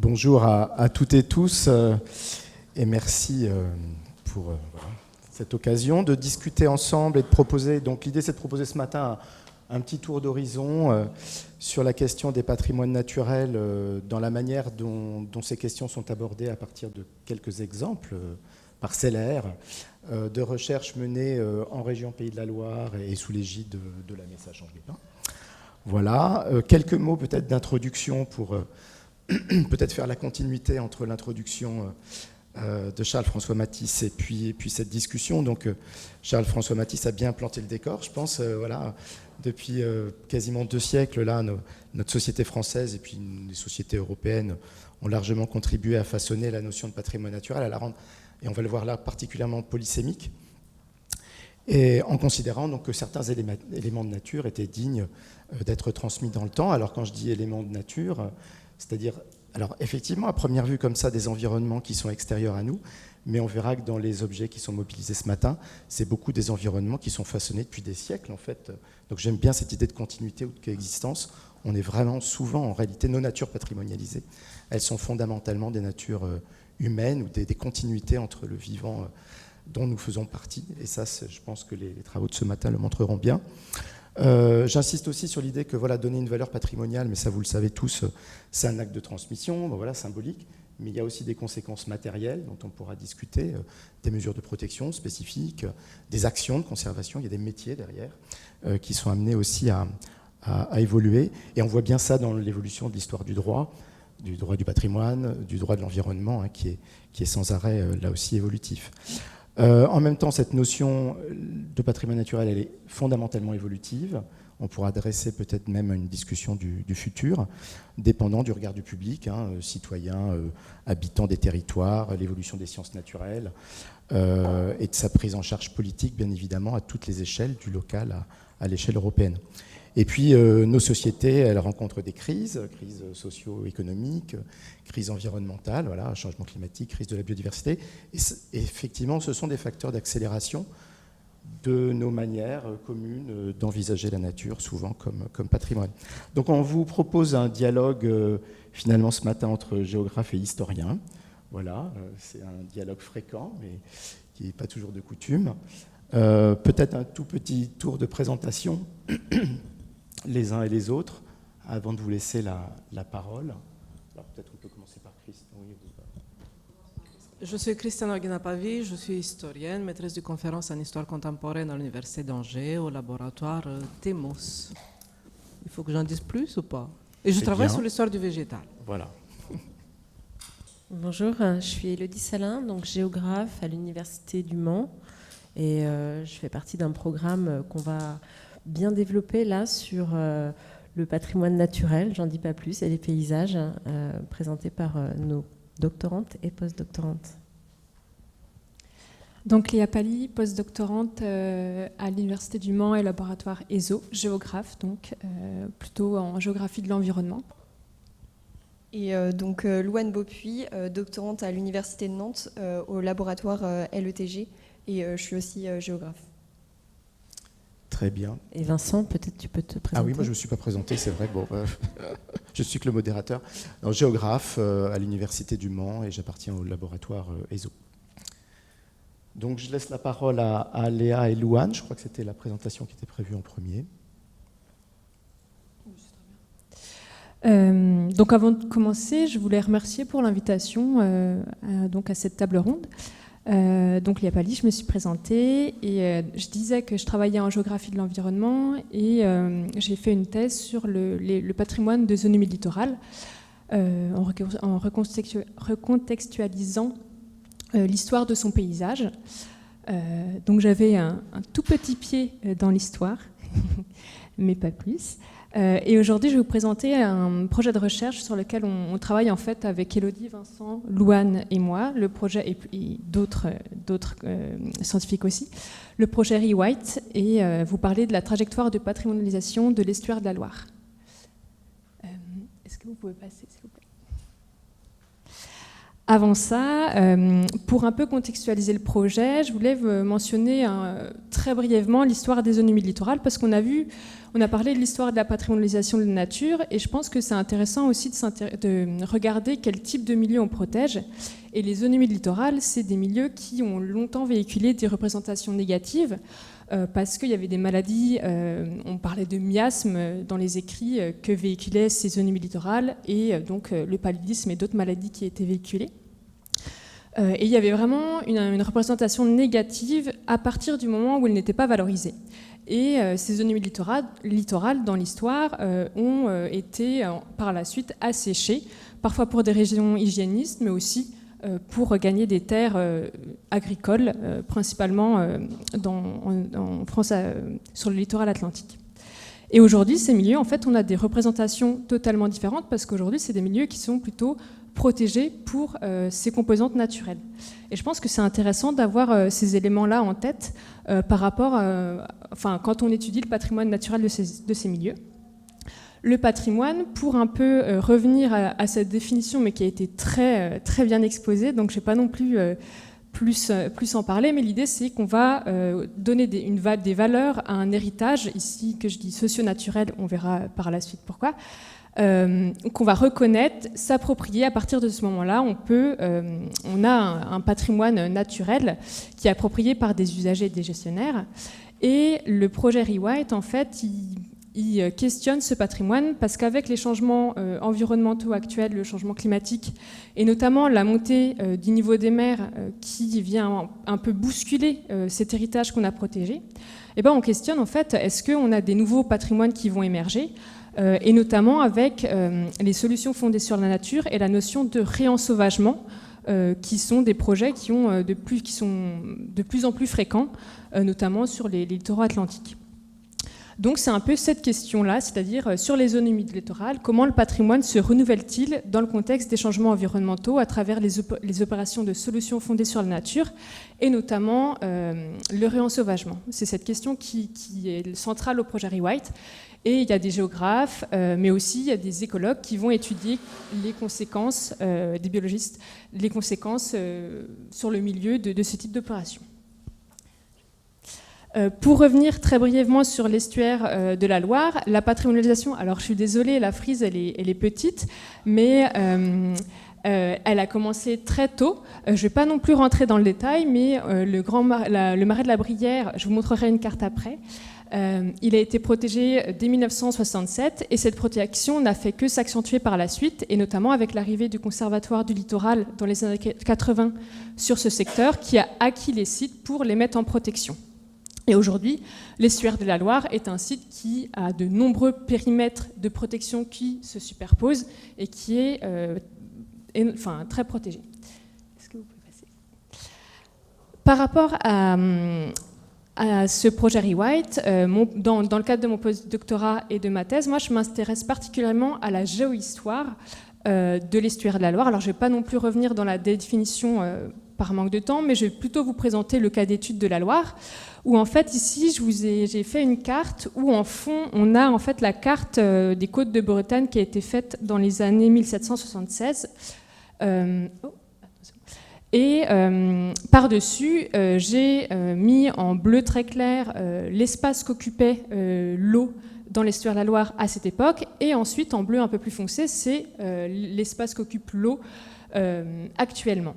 Bonjour à toutes et tous et merci pour voilà, cette occasion de discuter ensemble et de proposer. Donc l'idée c'est de proposer ce matin un petit tour d'horizon sur la question des patrimoines naturels dans la manière dont ces questions sont abordées à partir de quelques exemples parcellaires de recherches menées en région Pays de la Loire et sous l'égide de la Messagerie Angevin. Voilà, quelques mots peut-être d'introduction pour peut-être faire la continuité entre l'introduction de Charles-François Mathis et puis cette discussion. Donc Charles-François Mathis a bien planté le décor, je pense. Voilà, depuis quasiment 2 siècles, là, notre société française et puis les sociétés européennes ont largement contribué à façonner la notion de patrimoine naturel, à la rendre, et on va le voir là, particulièrement polysémique, et en considérant donc que certains éléments de nature étaient dignes d'être transmis dans le temps. Alors quand je dis éléments de nature, c'est-à-dire, alors effectivement, à première vue comme ça, des environnements qui sont extérieurs à nous, mais on verra que dans les objets qui sont mobilisés ce matin, c'est beaucoup des environnements qui sont façonnés depuis des siècles en fait. Donc j'aime bien cette idée de continuité ou de coexistence. On est vraiment souvent, en réalité, nos natures patrimonialisées, elles sont fondamentalement des natures humaines ou des continuités entre le vivant dont nous faisons partie. Et ça, je pense que les travaux de ce matin le montreront bien. J'insiste aussi sur l'idée que voilà, donner une valeur patrimoniale, mais ça vous le savez tous, c'est un acte de transmission, voilà, symbolique, mais il y a aussi des conséquences matérielles dont on pourra discuter, des mesures de protection spécifiques, des actions de conservation, il y a des métiers derrière qui sont amenés aussi à évoluer, et on voit bien ça dans l'évolution de l'histoire du droit du patrimoine, du droit de l'environnement, hein, qui est sans arrêt là aussi évolutif. En même temps, cette notion de patrimoine naturel, elle est fondamentalement évolutive. On pourra adresser peut-être même une discussion du futur, dépendant du regard du public, hein, citoyens, habitants des territoires, l'évolution des sciences naturelles, et de sa prise en charge politique, bien évidemment, à toutes les échelles, du local à l'échelle européenne. Et puis, nos sociétés, elles rencontrent des crises socio-économiques, crises environnementales, voilà, changement climatique, crise de la biodiversité. Et effectivement, ce sont des facteurs d'accélération de nos manières communes d'envisager la nature, souvent comme patrimoine. Donc, on vous propose un dialogue, finalement, ce matin, entre géographes et historiens. Voilà, c'est un dialogue fréquent, mais qui n'est pas toujours de coutume. Peut-être un tout petit tour de présentation les uns et les autres, avant de vous laisser la parole. Alors peut-être on peut commencer par Christian. Oui, je suis Christiane Orguina-Pavie, je suis historienne, maîtresse de conférences en histoire contemporaine à l'Université d'Angers, au laboratoire TEMOS. Il faut que j'en dise plus ou pas? Et je travaille sur l'histoire du végétal. Voilà. Bonjour, je suis Élodie Salin, donc géographe à l'Université du Mans, et je fais partie d'un programme qu'on va bien développé là sur le patrimoine naturel, j'en dis pas plus, et les paysages présentés par nos doctorantes et post-doctorantes. Donc Léa Pali, post-doctorante à l'Université du Mans et laboratoire ESO, géographe, donc plutôt en géographie de l'environnement. Et donc Louane Beaupuis, doctorante à l'Université de Nantes au laboratoire LETG, et je suis aussi géographe. Très bien. Et Vincent, peut-être tu peux te présenter. Ah oui, moi je ne me suis pas présenté, c'est vrai. Bon, je suis que le modérateur. Alors, géographe à l'Université du Mans et j'appartiens au laboratoire ESO. Donc je laisse la parole à Léa et Louane. Je crois que c'était la présentation qui était prévue en premier. Donc avant de commencer, je voulais remercier pour l'invitation donc à cette table ronde. Donc Léa Pali, je me suis présentée et je disais que je travaillais en géographie de l'environnement et j'ai fait une thèse sur le patrimoine de zones humides littorales en recontextualisant l'histoire de son paysage. Donc j'avais un tout petit pied dans l'histoire, mais pas plus. Et aujourd'hui, je vais vous présenter un projet de recherche sur lequel on travaille en fait avec Élodie, Vincent, Louane et moi, le projet et d'autres scientifiques aussi, le projet Rewrite, et vous parler de la trajectoire de patrimonialisation de l'estuaire de la Loire. Est-ce que vous pouvez passer, s'il vous plaît? Avant ça, pour un peu contextualiser le projet, je voulais mentionner très brièvement l'histoire des zones humides littorales, parce qu'on a parlé de l'histoire de la patrimonialisation de la nature, et je pense que c'est intéressant aussi de regarder quel type de milieu on protège. Et les zones humides littorales, c'est des milieux qui ont longtemps véhiculé des représentations négatives, parce qu'il y avait des maladies, on parlait de miasme dans les écrits que véhiculaient ces zones humides littorales, et donc le paludisme et d'autres maladies qui étaient véhiculées. Et il y avait vraiment une représentation négative à partir du moment où elles n'étaient pas valorisées. Et ces zones humides littorales dans l'histoire ont été par la suite asséchées, parfois pour des raisons hygiénistes, mais aussi pour gagner des terres agricoles, principalement en France, sur le littoral atlantique. Et aujourd'hui, ces milieux, en fait, on a des représentations totalement différentes, parce qu'aujourd'hui, c'est des milieux qui sont plutôt protégés pour ces composantes naturelles. Et je pense que c'est intéressant d'avoir ces éléments-là en tête par rapport, quand on étudie le patrimoine naturel de ces milieux. Le patrimoine, pour un peu revenir à cette définition, mais qui a été très, très bien exposée, donc je ne vais pas non plus plus en parler, mais l'idée c'est qu'on va donner des valeurs à un héritage, ici que je dis socio-naturel, on verra par la suite pourquoi, qu'on va reconnaître, s'approprier. À partir de ce moment-là, on a un patrimoine naturel qui est approprié par des usagers et des gestionnaires. Et le projet Rewrite, en fait, il questionne ce patrimoine parce qu'avec les changements environnementaux actuels, le changement climatique, et notamment la montée du niveau des mers qui vient un peu bousculer cet héritage qu'on a protégé, eh ben on questionne en fait, est-ce qu'on a des nouveaux patrimoines qui vont émerger, et notamment avec les solutions fondées sur la nature et la notion de réensauvagement, qui sont des projets qui sont de plus en plus fréquents, notamment sur les littoraux atlantiques. Donc c'est un peu cette question-là, c'est-à-dire sur les zones humides littorales, comment le patrimoine se renouvelle-t-il dans le contexte des changements environnementaux à travers les opérations de solutions fondées sur la nature, et notamment le réensauvagement. C'est cette question qui est centrale au projet Rewrite. Et il y a des géographes, mais aussi il y a des écologues qui vont étudier les conséquences, des biologistes, les conséquences sur le milieu de ce type d'opération. Pour revenir très brièvement sur l'estuaire de la Loire, la patrimonialisation, alors je suis désolée, la frise elle est petite, mais elle a commencé très tôt. Je ne vais pas non plus rentrer dans le détail, mais le marais de la Brière, je vous montrerai une carte après, il a été protégé dès 1967 et cette protection n'a fait que s'accentuer par la suite, et notamment avec l'arrivée du Conservatoire du littoral dans les années 80 sur ce secteur qui a acquis les sites pour les mettre en protection. Et aujourd'hui, l'estuaire de la Loire est un site qui a de nombreux périmètres de protection qui se superposent et qui est très protégé. Est-ce que vous pouvez passer ? Par rapport à ce projet Rewrite, dans le cadre de mon postdoctorat et de ma thèse, moi je m'intéresse particulièrement à la géohistoire de l'estuaire de la Loire. Alors je ne vais pas non plus revenir dans la définition par manque de temps, mais je vais plutôt vous présenter le cas d'étude de la Loire, où en fait ici j'ai fait une carte où en fond on a en fait la carte des côtes de Bretagne qui a été faite dans les années 1776. Et par-dessus, j'ai mis en bleu très clair l'espace qu'occupait l'eau dans l'estuaire de la Loire à cette époque, et ensuite en bleu un peu plus foncé, c'est l'espace qu'occupe l'eau actuellement.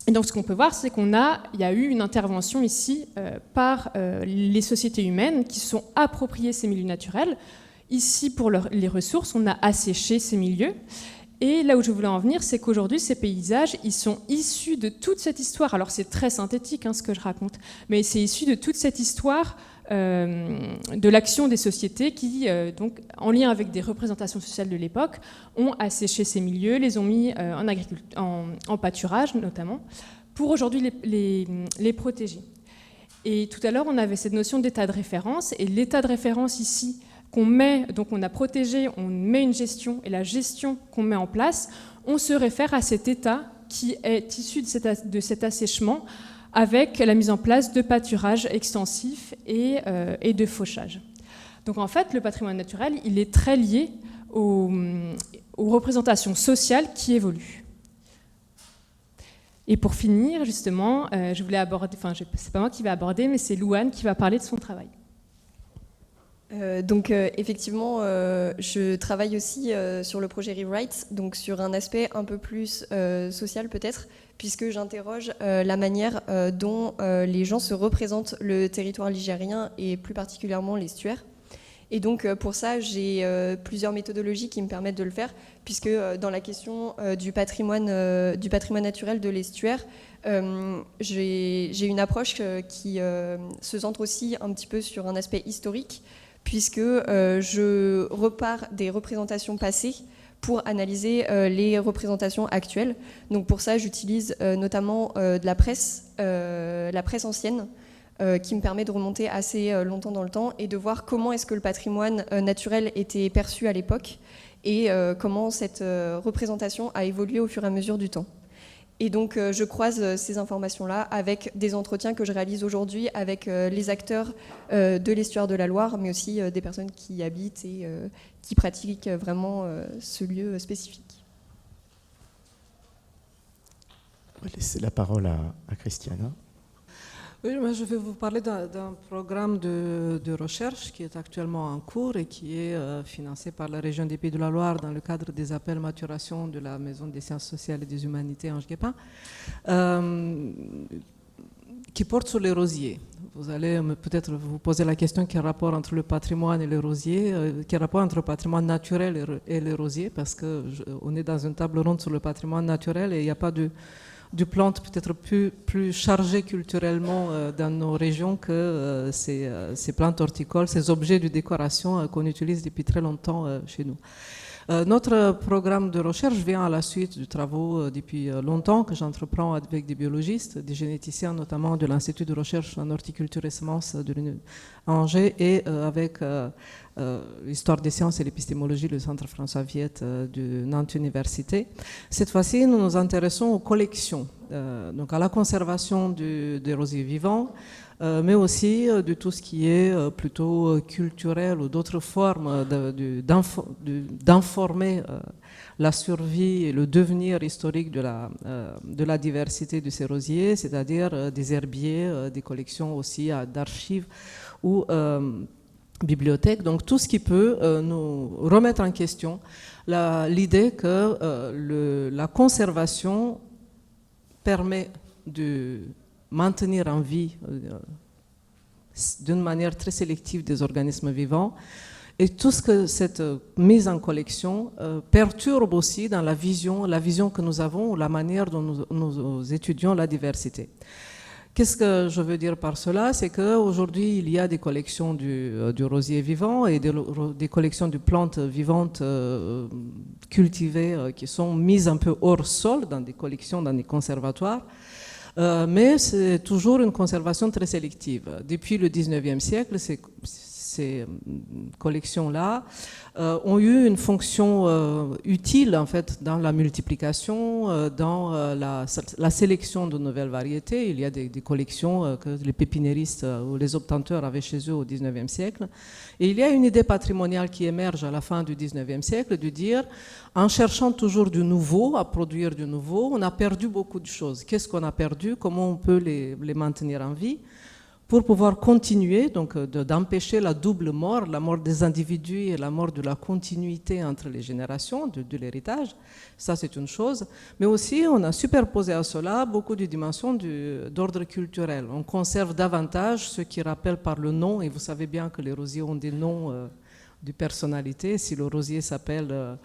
Et donc ce qu'on peut voir, c'est qu'il y a eu une intervention ici par les sociétés humaines qui se sont appropriées ces milieux naturels. Ici, pour les ressources, on a asséché ces milieux. Et là où je voulais en venir, c'est qu'aujourd'hui, ces paysages, ils sont issus de toute cette histoire. Alors c'est très synthétique ce que je raconte, mais c'est issu de toute cette histoire de l'action des sociétés qui, donc, en lien avec des représentations sociales de l'époque, ont asséché ces milieux, les ont mis en pâturage notamment, pour aujourd'hui les protéger. Et tout à l'heure, on avait cette notion d'état de référence, et l'état de référence ici, donc on a protégé, on met une gestion, et la gestion qu'on met en place, on se réfère à cet état qui est issu de cet assèchement, avec la mise en place de pâturage extensif et de fauchage. Donc en fait, le patrimoine naturel, il est très lié aux représentations sociales qui évoluent. Et pour finir, justement, je voulais aborder, enfin, c'est pas moi qui vais aborder, mais c'est Louane qui va parler de son travail. Effectivement, je travaille aussi sur le projet Rewrite, donc sur un aspect un peu plus social peut-être, puisque j'interroge la manière dont les gens se représentent le territoire ligérien et plus particulièrement l'estuaire. Et donc pour ça, j'ai plusieurs méthodologies qui me permettent de le faire, puisque dans la question du patrimoine naturel de l'estuaire, j'ai une approche qui se centre aussi un petit peu sur un aspect historique, puisque je repars des représentations passées pour analyser les représentations actuelles. Donc pour ça, j'utilise notamment de la presse ancienne, qui me permet de remonter assez longtemps dans le temps et de voir comment est-ce que le patrimoine naturel était perçu à l'époque et comment cette représentation a évolué au fur et à mesure du temps. Et donc je croise ces informations-là avec des entretiens que je réalise aujourd'hui avec les acteurs de l'estuaire de la Loire, mais aussi des personnes qui y habitent et qui pratiquent vraiment ce lieu spécifique. On va laisser la parole à Christiana. Oui, moi je vais vous parler d'un programme de recherche qui est actuellement en cours et qui est financé par la région des Pays de la Loire dans le cadre des appels maturation de la Maison des sciences sociales et des humanités Ange-Guépin, qui porte sur les rosiers. Vous allez peut-être vous poser la question quel rapport entre le patrimoine et les rosiers, quel rapport entre le patrimoine naturel et les rosiers, parce qu'on est dans une table ronde sur le patrimoine naturel et il n'y a pas de plantes peut-être plus chargées culturellement dans nos régions que ces plantes horticoles, ces objets de décoration qu'on utilise depuis très longtemps chez nous. Notre programme de recherche vient à la suite de travaux depuis longtemps que j'entreprends avec des biologistes, des généticiens notamment de l'Institut de recherche en horticulture et semences de Angers et avec l'histoire des sciences et l'épistémologie du Centre François Viette de Nantes Université. Cette fois-ci, nous nous intéressons aux collections, donc à la conservation des rosiers vivants, mais aussi de tout ce qui est plutôt culturel ou d'autres formes d'informer la survie et le devenir historique de la diversité de ces rosiers, c'est-à-dire des herbiers, des collections aussi d'archives ou bibliothèques, donc tout ce qui peut nous remettre en question l'idée que la conservation permet de maintenir en vie d'une manière très sélective des organismes vivants et tout ce que cette mise en collection perturbe aussi dans la vision que nous avons ou la manière dont nous étudions la diversité. Qu'est-ce que je veux dire par cela? C'est qu'aujourd'hui, il y a des collections du rosier vivant et des collections de plantes vivantes cultivées qui sont mises un peu hors sol dans des collections, dans des conservatoires. Mais c'est toujours une conservation très sélective. Depuis le 19e siècle, ces collections-là ont eu une fonction utile en fait dans la multiplication, dans la sélection de nouvelles variétés. Il y a des collections que les pépinéristes ou les obtenteurs avaient chez eux au 19e siècle. Et il y a une idée patrimoniale qui émerge à la fin du 19e siècle de dire, en cherchant toujours du nouveau, à produire du nouveau, on a perdu beaucoup de choses. Qu'est-ce qu'on a perdu? Comment on peut les maintenir en vie? Pour pouvoir continuer, donc d'empêcher la double mort, la mort des individus et la mort de la continuité entre les générations, de l'héritage. Ça, c'est une chose. Mais aussi, on a superposé à cela beaucoup de dimensions d'ordre culturel. On conserve davantage ce qui rappelle par le nom, et vous savez bien que les rosiers ont des noms de personnalité. Si le rosier s'appelle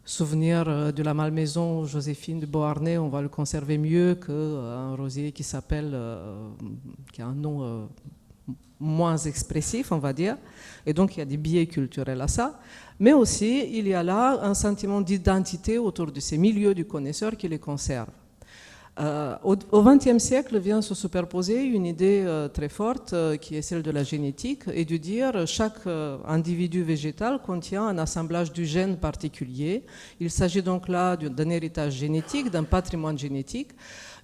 Souvenir de la Malmaison Joséphine de Beauharnais, on va le conserver mieux qu'un rosier qui s'appelle, qui a un nom moins expressif, on va dire. Et donc il y a des biais culturels à ça. Mais aussi, il y a là un sentiment d'identité autour de ces milieux du connaisseur qui les conservent. Au XXe siècle vient se superposer une idée très forte qui est celle de la génétique et de dire chaque individu végétal contient un assemblage de gènes particuliers. Il s'agit donc là d'un héritage génétique, d'un patrimoine génétique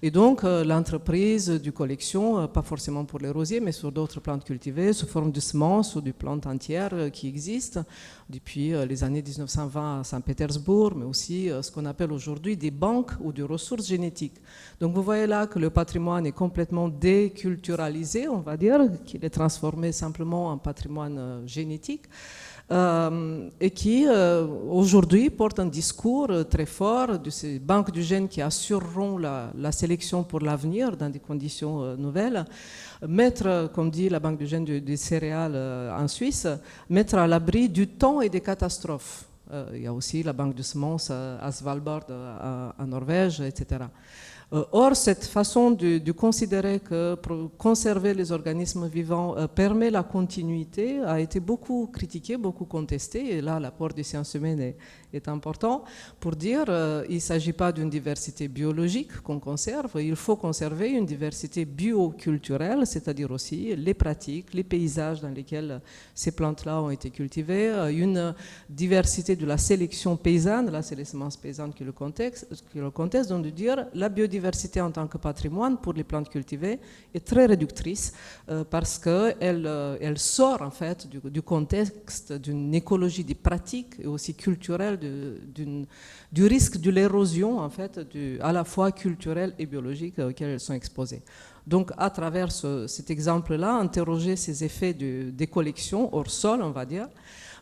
Et donc, l'entreprise du collection, pas forcément pour les rosiers, mais sur d'autres plantes cultivées, sous forme de semences ou de plantes entières qui existent depuis les années 1920 à Saint-Pétersbourg, mais aussi ce qu'on appelle aujourd'hui des banques ou des ressources génétiques. Donc, vous voyez là que le patrimoine est complètement déculturalisé, on va dire, qu'il est transformé simplement en patrimoine génétique. Et qui aujourd'hui porte un discours très fort de ces banques du gène qui assureront la sélection pour l'avenir dans des conditions nouvelles. Mettre, comme dit la banque du gène des céréales en Suisse, mettre à l'abri du temps et des catastrophes. Il y a aussi la banque de semences à Svalbard, en Norvège, etc. Or, cette façon de considérer que conserver les organismes vivants permet la continuité a été beaucoup critiquée, beaucoup contestée. Et là, l'apport des sciences humaines est important pour dire qu'il ne s'agit pas d'une diversité biologique qu'on conserve, il faut conserver une diversité bioculturelle, c'est-à-dire aussi les pratiques, les paysages dans lesquels ces plantes-là ont été cultivées, une diversité de la sélection paysanne, là c'est les semences paysannes qui le contestent, donc de dire la biodiversité en tant que patrimoine pour les plantes cultivées est très réductrice parce qu'elle sort en fait du contexte d'une écologie des pratiques et aussi culturelle du risque de l'érosion en fait, à la fois culturelle et biologique auquel elles sont exposées. Donc à travers cet exemple-là, interroger ces effets des collections hors sol, on va dire,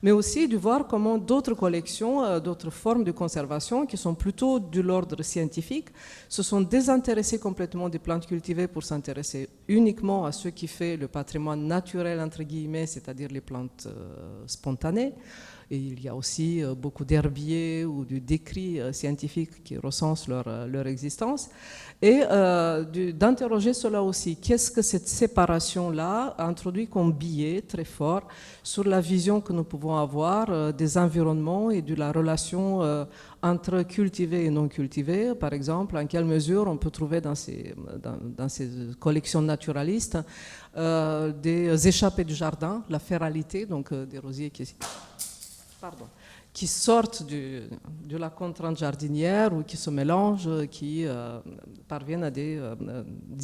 mais aussi de voir comment d'autres collections, d'autres formes de conservation qui sont plutôt de l'ordre scientifique, se sont désintéressées complètement des plantes cultivées pour s'intéresser uniquement à ce qui fait le patrimoine naturel, entre guillemets, c'est-à-dire les plantes spontanées. Et il y a aussi beaucoup d'herbiers ou d'écrits scientifiques qui recensent leur existence. Et d'interroger cela aussi. Qu'est-ce que cette séparation-là introduit comme biais très fort sur la vision que nous pouvons avoir des environnements et de la relation entre cultivés et non cultivés. Par exemple, en quelle mesure on peut trouver dans ces collections naturalistes des échappées du jardin, la féralité, donc des rosiers qui sortent de la contrainte jardinière ou qui se mélangent, qui parviennent à des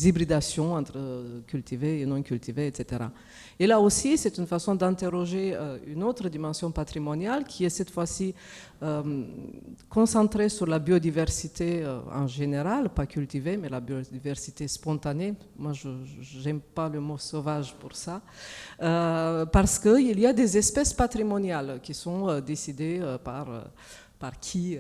hybridations entre cultivés et non cultivés, etc. Et là aussi, c'est une façon d'interroger une autre dimension patrimoniale qui est cette fois-ci concentrée sur la biodiversité en général, pas cultivée, mais la biodiversité spontanée. Moi, je n'aime pas le mot sauvage pour ça, parce qu'il y a des espèces patrimoniales qui sont décidées par qui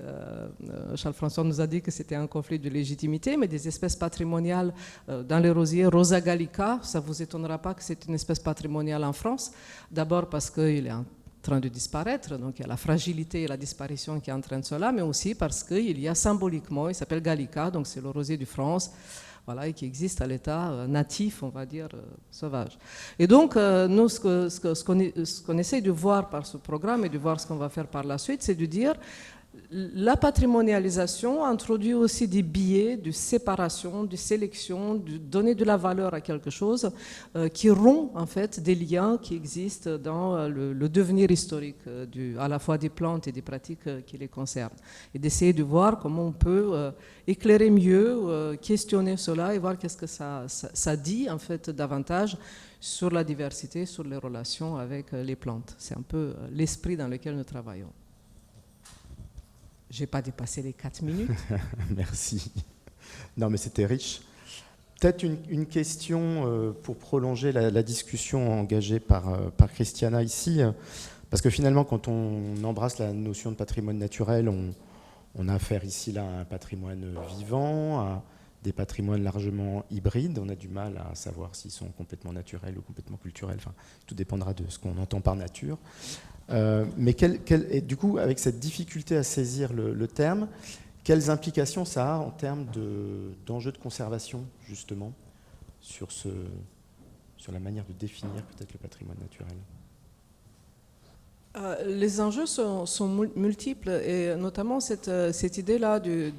Charles-François nous a dit que c'était un conflit de légitimité, mais des espèces patrimoniales dans les rosiers. Rosa gallica, ça ne vous étonnera pas que c'est une espèce patrimoniale en France, d'abord parce qu'il est en train de disparaître, donc il y a la fragilité et la disparition qui entraînent cela, mais aussi parce qu'il y a symboliquement, il s'appelle gallica, donc c'est le rosier de France, voilà, et qui existe à l'état natif, on va dire, sauvage. Et donc, nous, ce qu'on essaie de voir par ce programme et de voir ce qu'on va faire par la suite, c'est de dire la patrimonialisation introduit aussi des biais de séparation, de sélection, de donner de la valeur à quelque chose qui rompt en fait des liens qui existent dans le devenir historique à la fois des plantes et des pratiques qui les concernent. Et d'essayer de voir comment on peut éclairer mieux, questionner cela et voir qu'est-ce que ça dit en fait davantage sur la diversité, sur les relations avec les plantes. C'est un peu l'esprit dans lequel nous travaillons. Je n'ai pas dépassé les 4 minutes. Merci. Non, mais c'était riche. Peut-être une question pour prolonger la discussion engagée par Christiana ici, parce que finalement, quand on embrasse la notion de patrimoine naturel, on a affaire ici là à un patrimoine vivant, à des patrimoines largement hybrides. On a du mal à savoir s'ils sont complètement naturels ou complètement culturels. Enfin, tout dépendra de ce qu'on entend par nature. Mais et du coup, avec cette difficulté à saisir le terme, quelles implications ça a en termes d'enjeux de conservation, justement, sur la manière de définir peut-être le patrimoine naturel? Les enjeux sont multiples, et notamment cette idée-là de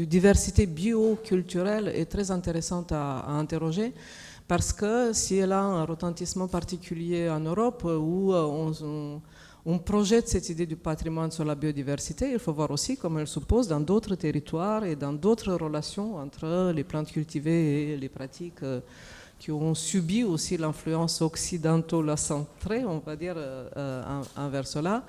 diversité bioculturelle est très intéressante à interroger. Parce que si elle a un retentissement particulier en Europe où on projette cette idée du patrimoine sur la biodiversité, il faut voir aussi comment elle se pose dans d'autres territoires et dans d'autres relations entre les plantes cultivées et les pratiques qui ont subi aussi l'influence occidentalo-centrée, on va dire, envers cela.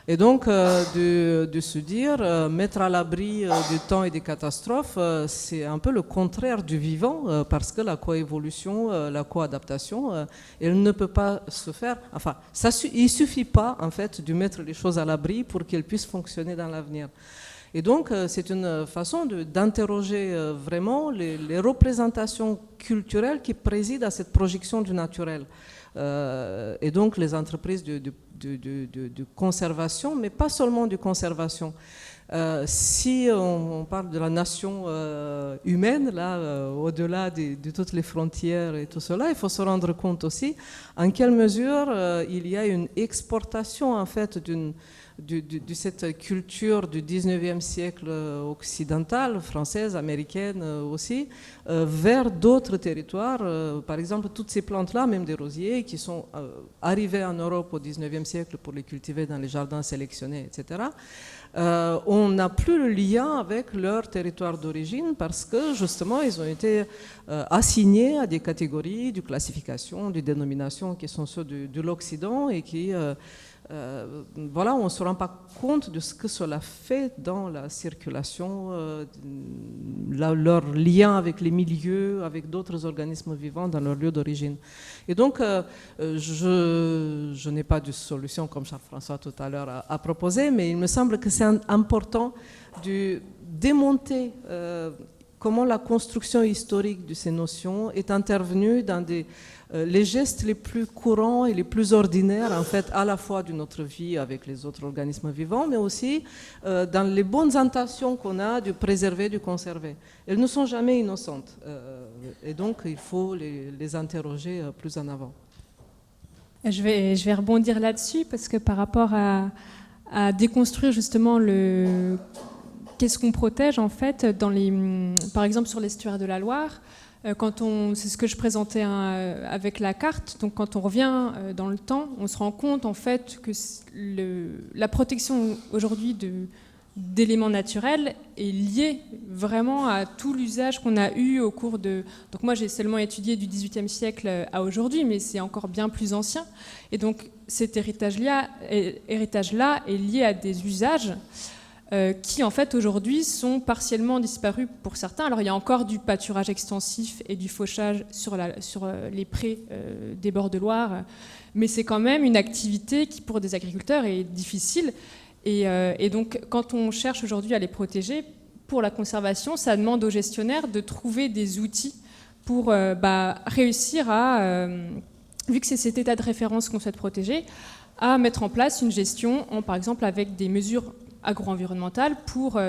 Et donc, de se dire, mettre à l'abri du temps et des catastrophes, c'est un peu le contraire du vivant, parce que la coévolution, la coadaptation, elle ne peut pas se faire. Enfin, il ne suffit pas, en fait, de mettre les choses à l'abri pour qu'elles puissent fonctionner dans l'avenir. Et donc, c'est une façon d'interroger vraiment les représentations culturelles qui président à cette projection du naturel. Et donc, les entreprises de conservation, mais pas seulement de conservation. Si on parle de la nation humaine, là, au-delà de toutes les frontières et tout cela, il faut se rendre compte aussi en quelle mesure il y a une exportation, en fait, de cette culture du 19e siècle occidental, française, américaine aussi, vers d'autres territoires. Par exemple, toutes ces plantes-là, même des rosiers, qui sont arrivées en Europe au 19e siècle pour les cultiver dans les jardins sélectionnés, etc., on n'a plus le lien avec leur territoire d'origine parce que justement ils ont été assignés à des catégories de classification, de dénomination qui sont ceux de l'Occident et qui voilà, on ne se rend pas compte de ce que cela fait dans la circulation, leur lien avec les milieux, avec d'autres organismes vivants dans leur lieu d'origine. Et donc, je n'ai pas de solution, comme Charles-François tout à l'heure a proposé, mais il me semble que c'est important de démonter comment la construction historique de ces notions est intervenue dans les gestes les plus courants et les plus ordinaires, en fait, à la fois de notre vie avec les autres organismes vivants, mais aussi dans les bonnes intentions qu'on a de préserver, de conserver. Elles ne sont jamais innocentes. Et donc, il faut les interroger plus en avant. Je vais rebondir là-dessus, parce que par rapport à déconstruire justement qu'est-ce qu'on protège, en fait, par exemple sur l'estuaire de la Loire, c'est ce que je présentais avec la carte. Donc, quand on revient dans le temps, on se rend compte en fait que la protection aujourd'hui d'éléments naturels est liée vraiment à tout l'usage qu'on a eu au cours de. Donc, moi, j'ai seulement étudié du XVIIIe siècle à aujourd'hui, mais c'est encore bien plus ancien. Et donc, cet héritage-là est lié à des usages qui en fait aujourd'hui sont partiellement disparus pour certains. Alors il y a encore du pâturage extensif et du fauchage sur les prés des bords de Loire, mais c'est quand même une activité qui pour des agriculteurs est difficile. Et donc quand on cherche aujourd'hui à les protéger, pour la conservation, ça demande aux gestionnaires de trouver des outils pour réussir à, vu que c'est cet état de référence qu'on souhaite protéger, à mettre en place une gestion, par exemple avec des mesures agro-environnementales pour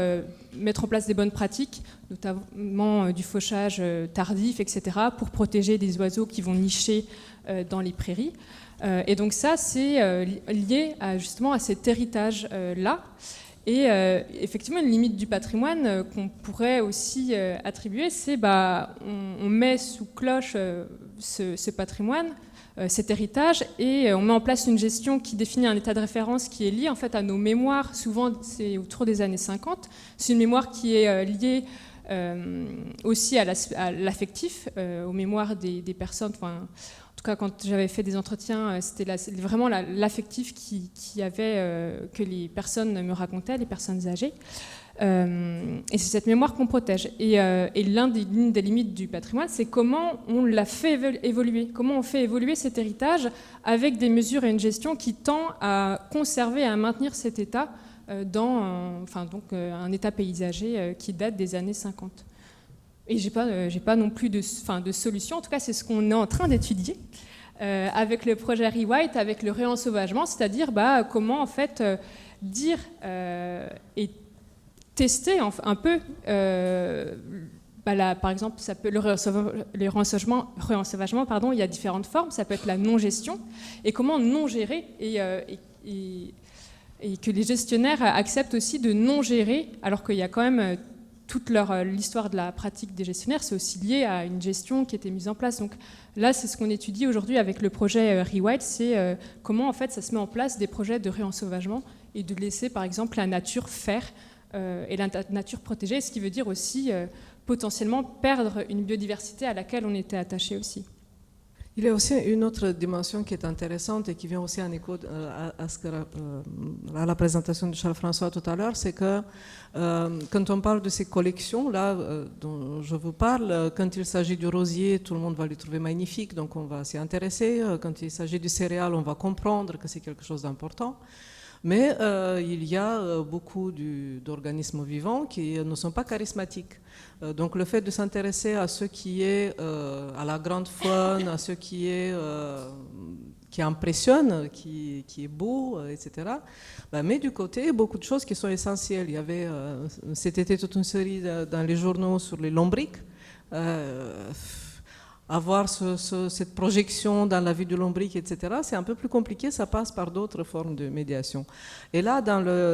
mettre en place des bonnes pratiques, notamment du fauchage tardif, etc., pour protéger des oiseaux qui vont nicher dans les prairies. Et donc ça, c'est lié justement à cet héritage-là. Et effectivement, une limite du patrimoine qu'on pourrait aussi attribuer, c'est on met sous cloche ce patrimoine, cet héritage, et on met en place une gestion qui définit un état de référence qui est lié en fait à nos mémoires. Souvent, c'est autour des années 50. C'est une mémoire qui est liée aussi à l'affectif, aux mémoires des personnes. Enfin, en tout cas, quand j'avais fait des entretiens, c'était vraiment l'affectif que les personnes me racontaient, les personnes âgées. Et c'est cette mémoire qu'on protège. Et l'une des limites du patrimoine, c'est comment on l'a fait évoluer, comment on fait évoluer cet héritage avec des mesures et une gestion qui tend à conserver et à maintenir cet état dans un état paysager qui date des années 50. Et j'ai pas non plus de solution. En tout cas, c'est ce qu'on est en train d'étudier avec le projet Rewrite, avec le réensauvagement, c'est-à-dire comment en fait dire et tester un peu, par exemple, ça peut, le réensauvagement, il y a différentes formes. Ça peut être la non-gestion, et comment non-gérer, et que les gestionnaires acceptent aussi de non-gérer, alors qu'il y a quand même toute l'histoire de la pratique des gestionnaires, c'est aussi lié à une gestion qui était mise en place. Donc là, c'est ce qu'on étudie aujourd'hui avec le projet Rewild, c'est comment en fait ça se met en place des projets de réensauvagement et de laisser par exemple la nature faire et la nature protéger, ce qui veut dire aussi potentiellement perdre une biodiversité à laquelle on était attaché aussi. Il y a aussi une autre dimension qui est intéressante et qui vient aussi en écho à la présentation de Charles-François tout à l'heure, c'est que quand on parle de ces collections-là dont je vous parle, quand il s'agit du rosier, tout le monde va le trouver magnifique, donc on va s'y intéresser. Quand il s'agit du céréal, on va comprendre que c'est quelque chose d'important. Mais il y a beaucoup d'organismes vivants qui ne sont pas charismatiques. Donc le fait de s'intéresser à ce qui est, à la grande faune, à ce qui impressionne, qui est beau, etc., met du côté beaucoup de choses qui sont essentielles. Il y avait cet été toute une série dans les journaux sur les lombrics. Avoir cette projection dans la vie du lombric, etc., c'est un peu plus compliqué, ça passe par d'autres formes de médiation. Et là,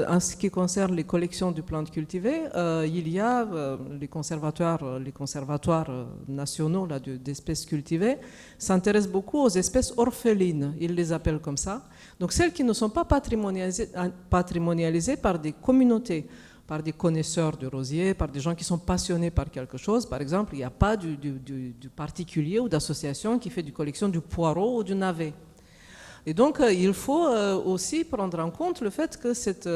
en ce qui concerne les collections de plantes cultivées, il y a les conservatoires nationaux d'espèces cultivées s'intéressent beaucoup aux espèces orphelines, ils les appellent comme ça. Donc celles qui ne sont pas patrimonialisées par des communautés, par des connaisseurs de rosiers, par des gens qui sont passionnés par quelque chose. Par exemple, il n'y a pas du particulier ou d'association qui fait du collection du poireau ou du navet. Et donc, il faut aussi prendre en compte le fait que cette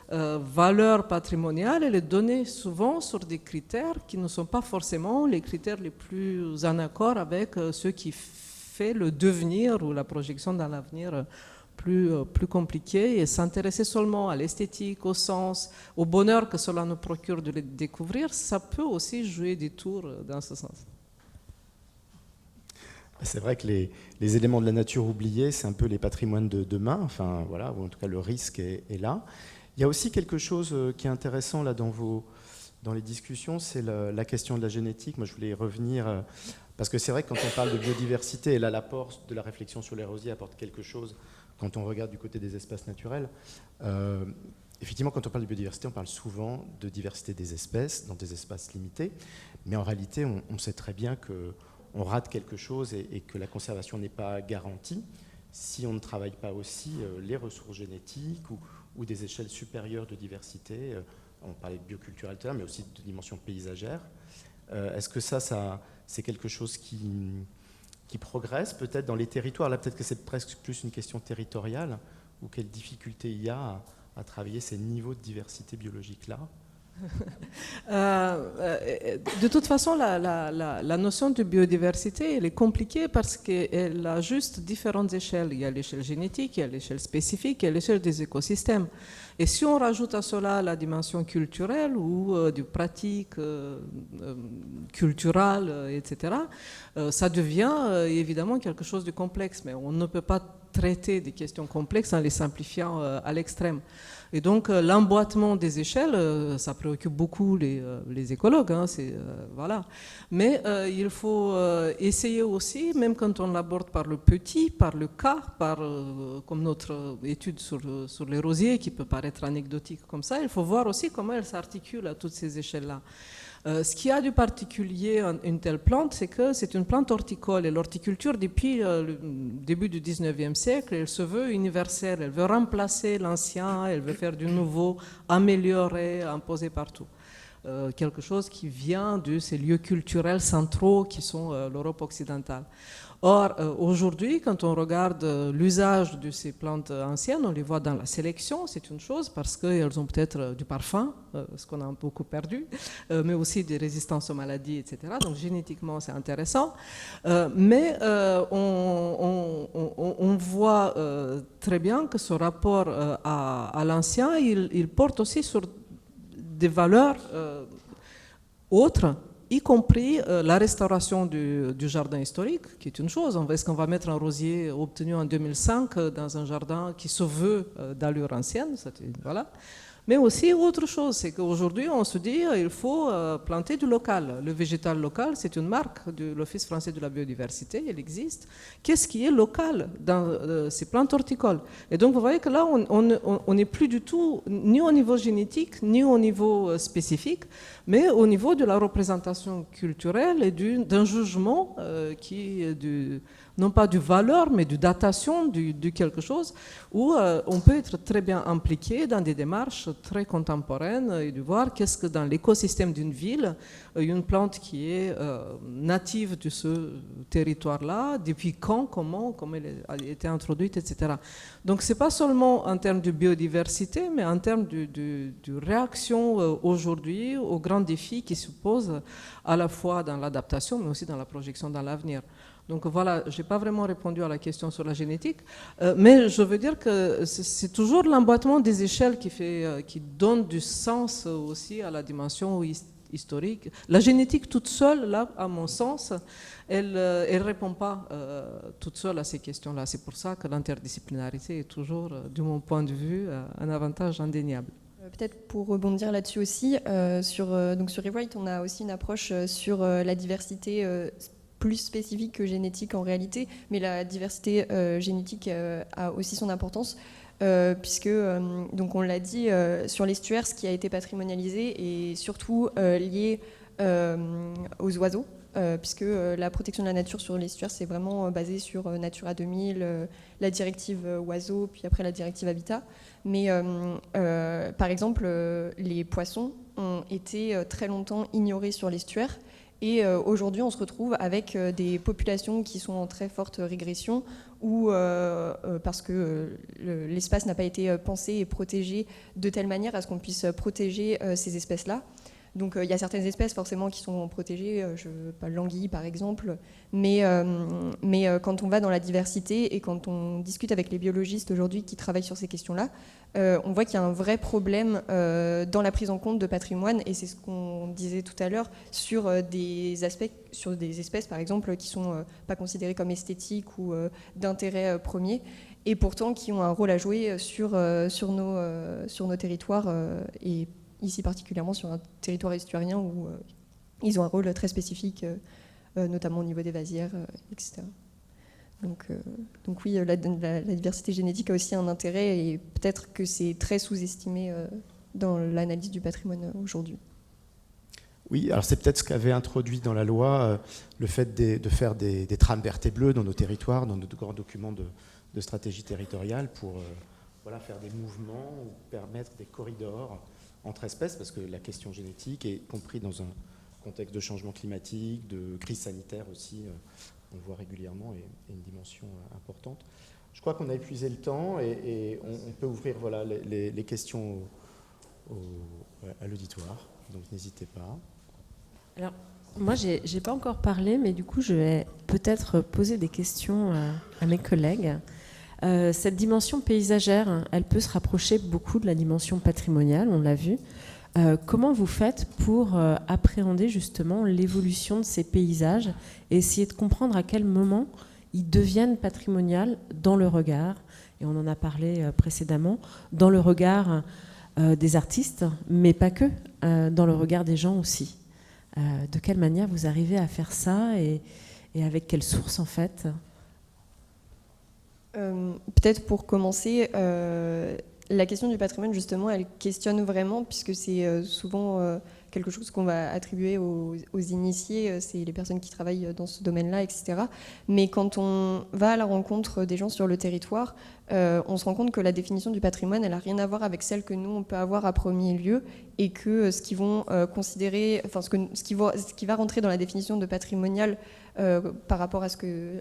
valeur patrimoniale, elle est donnée souvent sur des critères qui ne sont pas forcément les critères les plus en accord avec ce qui fait le devenir ou la projection dans l'avenir plus compliqué, et s'intéresser seulement à l'esthétique, au sens, au bonheur que cela nous procure de les découvrir, ça peut aussi jouer des tours dans ce sens. C'est vrai que les éléments de la nature oubliés, c'est un peu les patrimoines de demain, enfin, voilà, ou en tout cas le risque est là. Il y a aussi quelque chose qui est intéressant là dans les discussions, c'est la question de la génétique. Moi je voulais y revenir, parce que c'est vrai que quand on parle de biodiversité, et là l'apport de la réflexion sur les rosiers apporte quelque chose. Quand on regarde du côté des espaces naturels, effectivement, quand on parle de biodiversité, on parle souvent de diversité des espèces dans des espaces limités, mais en réalité, on sait très bien qu'on rate quelque chose et que la conservation n'est pas garantie si on ne travaille pas aussi les ressources génétiques ou des échelles supérieures de diversité. On parlait de bioculturel tout à l'heure, mais aussi de dimension paysagère. Est-ce que ça c'est quelque chose qui progresse peut-être dans les territoires? Là, peut-être que c'est presque plus une question territoriale, ou quelles difficultés il y a à travailler ces niveaux de diversité biologique-là. De toute façon, la notion de biodiversité, elle est compliquée parce qu'elle a juste différentes échelles. Il y a l'échelle génétique, il y a l'échelle spécifique, il y a l'échelle des écosystèmes. Et si on rajoute à cela la dimension culturelle ou de pratique culturelle, etc., ça devient évidemment quelque chose de complexe. Mais on ne peut pas traiter des questions complexes en les simplifiant à l'extrême. Et donc l'emboîtement des échelles, ça préoccupe beaucoup les écologues, hein, voilà. Mais il faut essayer aussi, même quand on l'aborde par le petit, par le cas, comme notre étude sur les rosiers qui peut paraître anecdotique comme ça, il faut voir aussi comment elle s'articule à toutes ces échelles-là. Ce qui a du particulier en une telle plante, c'est que c'est une plante horticole, et l'horticulture, depuis le début du 19e siècle, elle se veut universelle, elle veut remplacer l'ancien, elle veut faire du nouveau, améliorer, imposer partout. Quelque chose qui vient de ces lieux culturels centraux qui sont l'Europe occidentale. Or, aujourd'hui, quand on regarde l'usage de ces plantes anciennes, on les voit dans la sélection, c'est une chose, parce qu'elles ont peut-être du parfum, ce qu'on a beaucoup perdu, mais aussi des résistances aux maladies, etc. Donc génétiquement, c'est intéressant. Mais on voit très bien que ce rapport à l'ancien, il porte aussi sur des valeurs autres, y compris la restauration du jardin historique, qui est une chose. Est-ce qu'on va mettre un rosier obtenu en 2005 dans un jardin qui se veut d'allure ancienne? Voilà. Mais aussi autre chose, c'est qu'aujourd'hui on se dit il faut planter du local. Le végétal local, c'est une marque de l'Office français de la biodiversité, elle existe. Qu'est-ce qui est local dans ces plantes horticoles? Et donc vous voyez que là on n'est plus du tout ni au niveau génétique ni au niveau spécifique, mais au niveau de la représentation culturelle et d'un jugement qui est non pas du valeur, mais de datation de quelque chose, où on peut être très bien impliqué dans des démarches très contemporaines et de voir qu'est-ce que dans l'écosystème d'une ville, une plante qui est native de ce territoire-là, depuis quand, comment elle a été introduite, etc. Donc ce n'est pas seulement en termes de biodiversité, mais en termes de réaction aujourd'hui aux grands défis qui se posent à la fois dans l'adaptation, mais aussi dans la projection dans l'avenir. Donc voilà, je n'ai pas vraiment répondu à la question sur la génétique, mais je veux dire que c'est toujours l'emboîtement des échelles qui donne du sens aussi à la dimension historique. La génétique toute seule, là, à mon sens, elle ne répond pas toute seule à ces questions-là. C'est pour ça que l'interdisciplinarité est toujours, de mon point de vue, un avantage indéniable. Peut-être pour rebondir là-dessus aussi, sur Rewrite, on a aussi une approche sur la diversité plus spécifique que génétique en réalité, mais la diversité génétique a aussi son importance, puisque, donc on l'a dit, sur l'estuaire, ce qui a été patrimonialisé est surtout lié aux oiseaux, puisque la protection de la nature sur l'estuaire, c'est vraiment basé sur Natura 2000, la directive oiseaux, puis après la directive habitat. Mais par exemple, les poissons ont été très longtemps ignorés sur l'estuaire. Et aujourd'hui, on se retrouve avec des populations qui sont en très forte régression ou parce que l'espace n'a pas été pensé et protégé de telle manière à ce qu'on puisse protéger ces espèces-là. Donc il y a certaines espèces forcément qui sont protégées, l'anguille par exemple, mais quand on va dans la diversité et quand on discute avec les biologistes aujourd'hui qui travaillent sur ces questions-là, on voit qu'il y a un vrai problème dans la prise en compte de patrimoine, et c'est ce qu'on disait tout à l'heure sur des aspects, sur des espèces par exemple qui sont pas considérées comme esthétiques ou d'intérêt premier, et pourtant qui ont un rôle à jouer sur nos territoires et ici particulièrement sur un territoire estuarien où ils ont un rôle très spécifique, notamment au niveau des vasières, etc. Donc oui, la diversité génétique a aussi un intérêt, et peut-être que c'est très sous-estimé dans l'analyse du patrimoine aujourd'hui. Oui, alors c'est peut-être ce qu'avait introduit dans la loi le fait de faire des trames vertes et bleues dans nos territoires, dans nos grands documents de stratégie territoriale pour faire des mouvements ou permettre des corridors entre espèces, parce que la question génétique, y compris dans un contexte de changement climatique, de crise sanitaire aussi, on le voit régulièrement, est une dimension importante. Je crois qu'on a épuisé le temps et on peut ouvrir les questions à l'auditoire, donc n'hésitez pas. Alors, moi, j'ai pas encore parlé, mais du coup, je vais peut-être poser des questions à mes collègues. Cette dimension paysagère, elle peut se rapprocher beaucoup de la dimension patrimoniale, on l'a vu. Comment vous faites pour appréhender justement l'évolution de ces paysages et essayer de comprendre à quel moment ils deviennent patrimoniaux dans le regard, et on en a parlé précédemment, dans le regard des artistes, mais pas que, dans le regard des gens aussi. De quelle manière vous arrivez à faire ça et avec quelle source en fait ? Peut-être pour commencer, la question du patrimoine, justement, elle questionne vraiment, puisque c'est souvent quelque chose qu'on va attribuer aux initiés, c'est les personnes qui travaillent dans ce domaine-là, etc. Mais quand on va à la rencontre des gens sur le territoire, on se rend compte que la définition du patrimoine, elle n'a rien à voir avec celle que nous, on peut avoir à premier lieu, et que ce qu'ils vont considérer, enfin ce qui va rentrer dans la définition de patrimonial par rapport à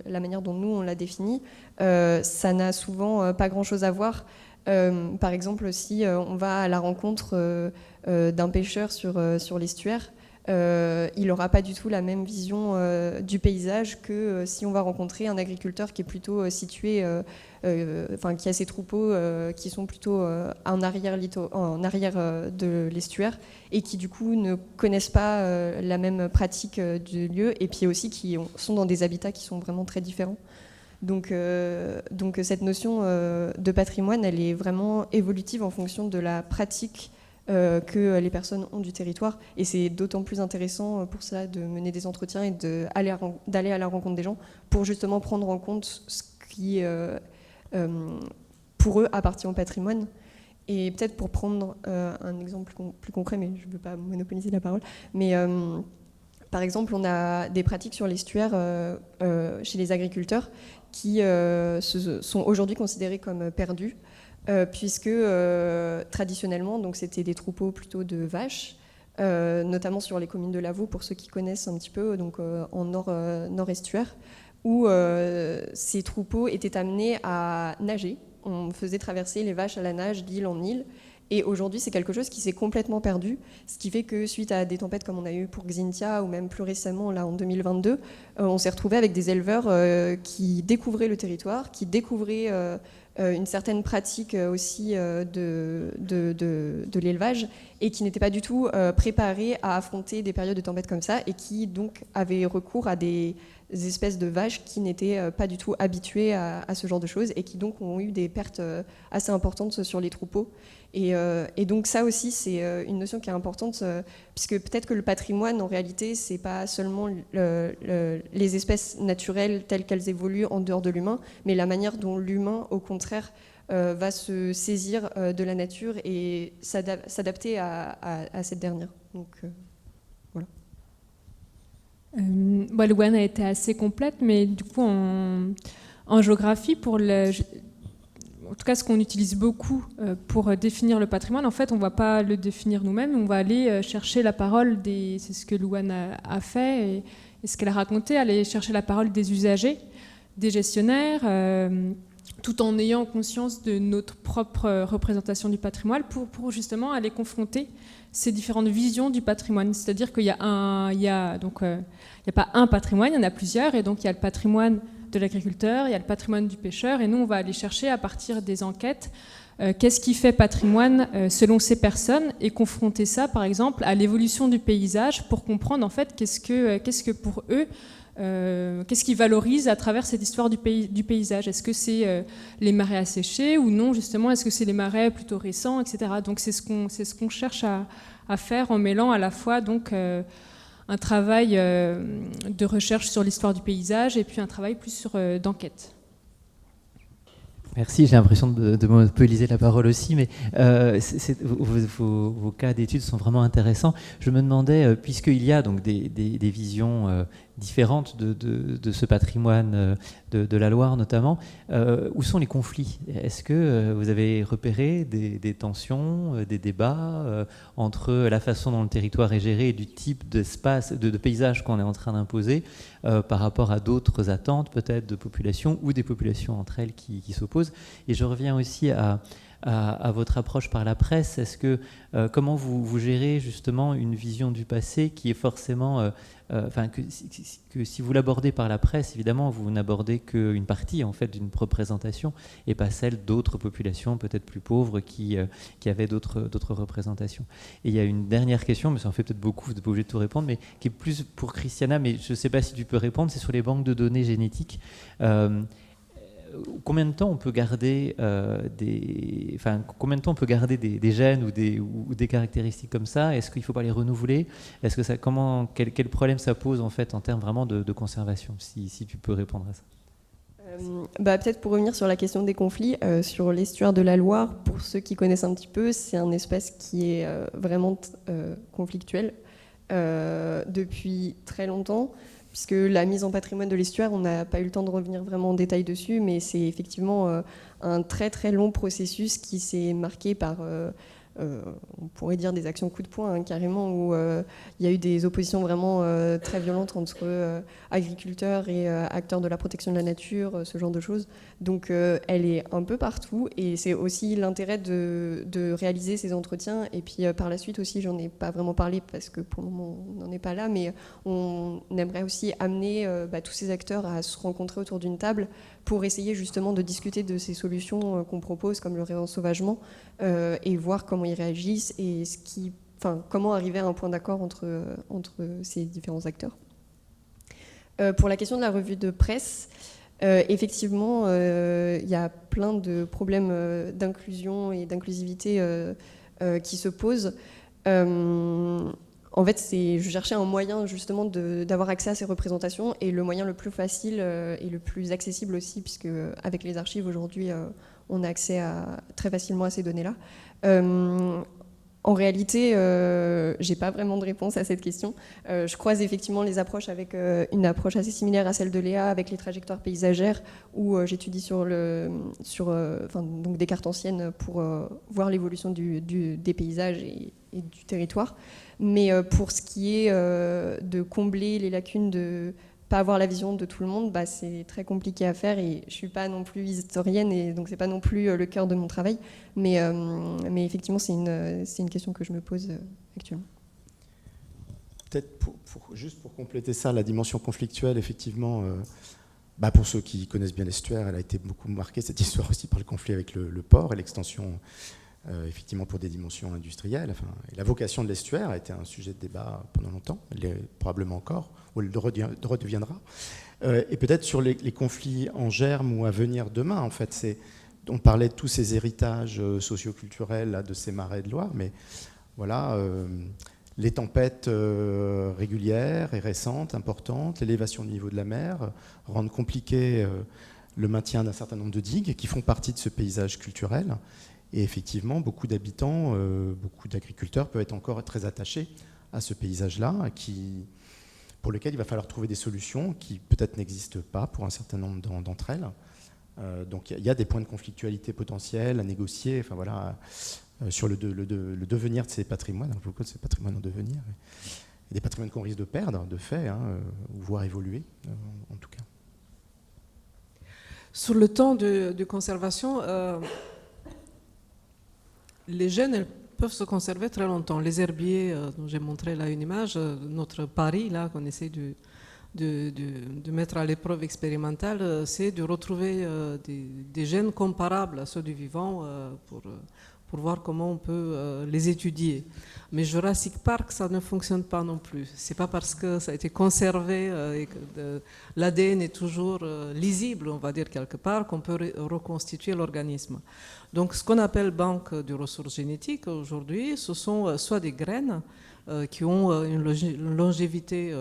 la manière dont nous, on l'a défini, ça n'a souvent pas grand-chose à voir. Par exemple, si on va à la rencontre d'un pêcheur sur l'estuaire, il n'aura pas du tout la même vision du paysage que si on va rencontrer un agriculteur qui est plutôt situé, qui a ses troupeaux qui sont plutôt en arrière de l'estuaire, et qui du coup ne connaissent pas la même pratique du lieu, et puis aussi qui sont dans des habitats qui sont vraiment très différents. Donc cette notion de patrimoine, elle est vraiment évolutive en fonction de la pratique que les personnes ont du territoire. Et c'est d'autant plus intéressant pour ça de mener des entretiens et d'aller à la rencontre des gens pour justement prendre en compte ce qui, pour eux, appartient au patrimoine. Et peut-être pour prendre un exemple plus concret, mais je ne veux pas monopoliser la parole, mais par exemple, on a des pratiques sur l'estuaire chez les agriculteurs qui sont aujourd'hui considérées comme perdues, puisque traditionnellement, donc c'était des troupeaux plutôt de vaches, notamment sur les communes de Lavaux, pour ceux qui connaissent un petit peu, donc en nord-estuaire, où ces troupeaux étaient amenés à nager. On faisait traverser les vaches à la nage d'île en île. Et aujourd'hui, c'est quelque chose qui s'est complètement perdu, ce qui fait que suite à des tempêtes comme on a eu pour Xynthia, ou même plus récemment, là en 2022, on s'est retrouvé avec des éleveurs qui découvraient le territoire, qui découvraient une certaine pratique aussi de l'élevage, et qui n'étaient pas du tout préparés à affronter des périodes de tempêtes comme ça, et qui donc avaient recours à des espèces de vaches qui n'étaient pas du tout habituées à ce genre de choses, et qui donc ont eu des pertes assez importantes sur les troupeaux. Et donc ça aussi, c'est une notion qui est importante, puisque peut-être que le patrimoine, en réalité, c'est pas seulement les espèces naturelles telles qu'elles évoluent en dehors de l'humain, mais la manière dont l'humain, au contraire, va se saisir de la nature et s'adapter à cette dernière. Donc, voilà. Louane a été assez complète, mais du coup, en géographie, en tout cas, ce qu'on utilise beaucoup pour définir le patrimoine, en fait, on ne va pas le définir nous-mêmes, on va aller chercher la parole c'est ce que Louane a fait et ce qu'elle a raconté, aller chercher la parole des usagers, des gestionnaires, tout en ayant conscience de notre propre représentation du patrimoine pour justement aller confronter ces différentes visions du patrimoine. C'est-à-dire qu'il y a pas un patrimoine, il y en a plusieurs, et donc il y a le patrimoine de l'agriculteur, il y a le patrimoine du pêcheur, et nous on va aller chercher à partir des enquêtes qu'est-ce qui fait patrimoine selon ces personnes, et confronter ça par exemple à l'évolution du paysage pour comprendre en fait qu'est-ce que pour eux, qu'est-ce qu'ils valorisent à travers cette histoire du paysage. Est-ce que c'est les marais asséchés ou non, justement, est-ce que c'est les marais plutôt récents, etc. Donc c'est ce qu'on cherche à faire en mêlant à la fois donc un travail de recherche sur l'histoire du paysage et puis un travail plus d'enquête. Merci, j'ai l'impression de monopoliser la parole aussi, mais vos cas d'études sont vraiment intéressants. Je me demandais, puisqu'il y a donc des visions différentes de ce patrimoine de la Loire notamment, où sont les conflits? Est-ce que vous avez repéré des tensions, des débats entre la façon dont le territoire est géré et du type d'espace, de paysage qu'on est en train d'imposer par rapport à d'autres attentes peut-être de populations ou des populations entre elles qui s'opposent? Et je reviens aussi à votre approche par la presse. Est-ce que comment vous gérez justement une vision du passé qui est forcément, que si vous l'abordez par la presse, évidemment, vous n'abordez qu'une partie en fait d'une représentation et pas celle d'autres populations peut-être plus pauvres qui avaient d'autres représentations. Et il y a une dernière question, mais ça en fait peut-être beaucoup, vous n'êtes pas obligé de tout répondre, mais qui est plus pour Christiana, mais je ne sais pas si tu peux répondre. C'est sur les banques de données génétiques. Combien de temps on peut garder des gènes ou des caractéristiques comme ça? Est-ce qu'il ne faut pas les renouveler? Est-ce que quel problème ça pose en fait en termes vraiment de conservation, si tu peux répondre à ça? Peut-être pour revenir sur la question des conflits, sur l'estuaire de la Loire, pour ceux qui connaissent un petit peu, c'est un espace qui est vraiment conflictuel depuis très longtemps. Puisque la mise en patrimoine de l'estuaire, on n'a pas eu le temps de revenir vraiment en détail dessus, mais c'est effectivement un très très long processus qui s'est marqué par, on pourrait dire, des actions coup de poing, carrément, où il y a eu des oppositions vraiment très violentes entre agriculteurs et acteurs de la protection de la nature, ce genre de choses. Donc elle est un peu partout, et c'est aussi l'intérêt de réaliser ces entretiens. Et puis par la suite aussi, j'en ai pas vraiment parlé parce que pour le moment on n'en est pas là, mais on aimerait aussi amener tous ces acteurs à se rencontrer autour d'une table pour essayer justement de discuter de ces solutions qu'on propose, comme le réensauvagement, et voir comment ils réagissent et comment arriver à un point d'accord entre ces différents acteurs. Pour la question de la revue de presse, effectivement, il y a plein de problèmes d'inclusion et d'inclusivité qui se posent. En fait, je cherchais un moyen justement d'avoir accès à ces représentations, et le moyen le plus facile et le plus accessible aussi, puisque avec les archives aujourd'hui, on a accès très facilement à ces données-là. En réalité, j'ai pas vraiment de réponse à cette question. Je croise effectivement les approches avec une approche assez similaire à celle de Léa, avec les trajectoires paysagères, où j'étudie donc des cartes anciennes pour voir l'évolution des paysages et du territoire. Mais pour ce qui est de combler les lacunes, de pas avoir la vision de tout le monde, c'est très compliqué à faire, et je suis pas non plus historienne, et donc c'est pas non plus le cœur de mon travail. Mais effectivement, c'est une question que je me pose actuellement. Peut-être juste pour compléter ça, la dimension conflictuelle, effectivement, pour ceux qui connaissent bien l'estuaire, elle a été beaucoup marquée, cette histoire aussi, par le conflit avec le port et l'extension, effectivement, pour des dimensions industrielles. Et la vocation de l'estuaire a été un sujet de débat pendant longtemps, elle l'est probablement encore, ou elle redeviendra. Et peut-être sur les conflits en germe ou à venir demain, en fait, on parlait de tous ces héritages socioculturels là, de ces marais de Loire, mais voilà, les tempêtes régulières et récentes, importantes, l'élévation du niveau de la mer rendent compliqué le maintien d'un certain nombre de digues qui font partie de ce paysage culturel. Et effectivement, beaucoup d'habitants, beaucoup d'agriculteurs peuvent être encore très attachés à ce paysage-là, pour lequel il va falloir trouver des solutions qui peut-être n'existent pas pour un certain nombre d'entre elles. Donc il y a des points de conflictualité potentiels à négocier, sur le devenir de ces patrimoines, de ces patrimoines en devenir, et des patrimoines qu'on risque de perdre, de fait, ou voire évoluer, en tout cas. Sur le temps de conservation, les gènes, elles peuvent se conserver très longtemps. Les herbiers, dont j'ai montré là une image, notre pari là qu'on essaie de mettre à l'épreuve expérimentale, c'est de retrouver des gènes comparables à ceux du vivant pour voir comment on peut les étudier. Mais Jurassic Park, ça ne fonctionne pas non plus. C'est pas parce que ça a été conservé et que l'ADN est toujours lisible, on va dire quelque part, qu'on peut reconstituer l'organisme. Donc ce qu'on appelle banque de ressources génétiques aujourd'hui, ce sont soit des graines qui ont une longévité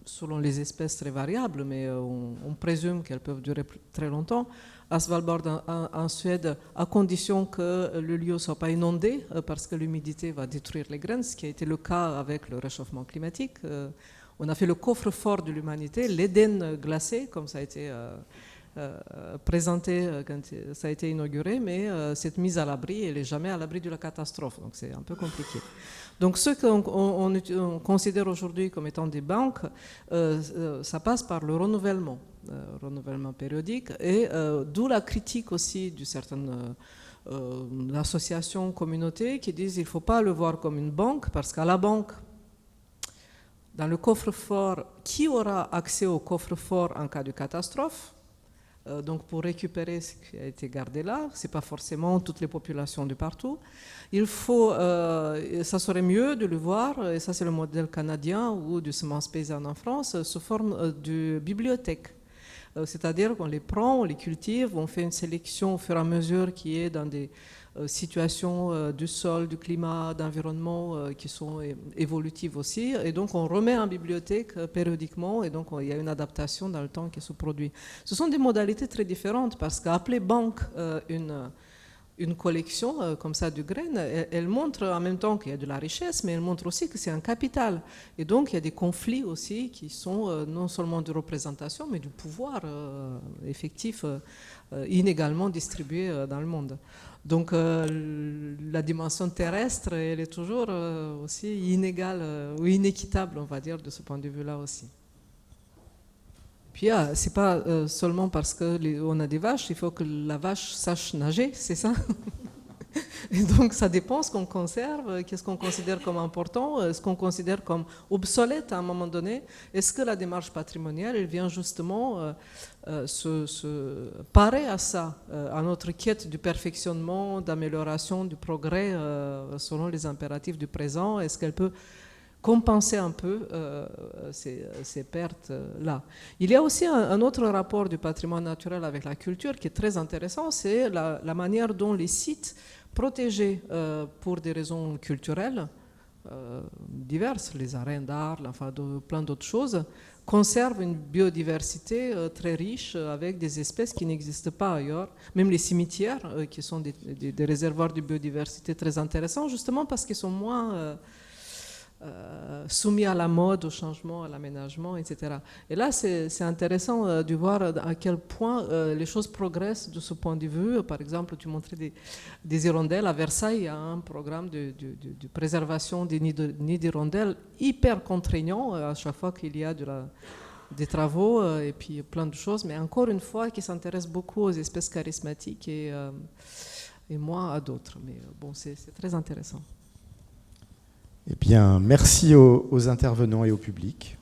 selon les espèces très variable, mais on présume qu'elles peuvent durer très longtemps. À Svalbard, en Suède, à condition que le lieu ne soit pas inondé, parce que l'humidité va détruire les graines, ce qui a été le cas avec le réchauffement climatique. On a fait le coffre-fort de l'humanité, l'Éden glacé, comme ça a été présenté quand ça a été inauguré, mais cette mise à l'abri, elle n'est jamais à l'abri de la catastrophe, donc c'est un peu compliqué. Donc ce qu'on considère aujourd'hui comme étant des banques, ça passe par le renouvellement périodique, et d'où la critique aussi de certaines associations, communautés qui disent qu'il ne faut pas le voir comme une banque, parce qu'à la banque, dans le coffre-fort, qui aura accès au coffre-fort en cas de catastrophe? Donc pour récupérer ce qui a été gardé là, ce n'est pas forcément toutes les populations de partout. Il faut, ça serait mieux de le voir, et ça c'est le modèle canadien ou de semences paysannes en France, sous forme de bibliothèque. C'est-à-dire qu'on les prend, on les cultive, on fait une sélection au fur et à mesure qui est dans des situations du sol, du climat, d'environnement qui sont évolutives aussi. Et donc on remet en bibliothèque périodiquement, et donc il y a une adaptation dans le temps qui se produit. Ce sont des modalités très différentes, parce qu'appeler banque une collection comme ça de graines, elle montre en même temps qu'il y a de la richesse, mais elle montre aussi que c'est un capital. Et donc il y a des conflits aussi qui sont non seulement de représentation, mais du pouvoir effectif inégalement distribué dans le monde. Donc la dimension terrestre, elle est toujours aussi inégale ou inéquitable, on va dire, de ce point de vue-là aussi. Puis c'est pas seulement parce qu'on a des vaches, il faut que la vache sache nager, c'est ça. Et donc ça dépend ce qu'on conserve, qu'est-ce qu'on considère comme important, ce qu'on considère comme obsolète à un moment donné. Est-ce que la démarche patrimoniale, elle vient justement se parer à ça, à notre quête du perfectionnement, d'amélioration, du progrès selon les impératifs du présent? Est-ce qu'elle peut compenser un peu ces pertes-là? Il y a aussi un autre rapport du patrimoine naturel avec la culture qui est très intéressant, c'est la manière dont les sites protégés pour des raisons culturelles diverses, les arènes d'art, enfin plein d'autres choses, conservent une biodiversité très riche avec des espèces qui n'existent pas ailleurs. Même les cimetières, qui sont des réservoirs de biodiversité très intéressants, justement parce qu'ils sont moins soumis à la mode, au changement, à l'aménagement, etc. Et là, c'est intéressant de voir à quel point les choses progressent de ce point de vue. Par exemple, tu montrais des hirondelles. À Versailles, il y a un programme de préservation des nids d'hirondelles hyper contraignant à chaque fois qu'il y a des travaux et puis plein de choses. Mais encore une fois, qui s'intéresse beaucoup aux espèces charismatiques et moins à d'autres. Mais bon, c'est très intéressant. Eh bien, merci aux intervenants et au public.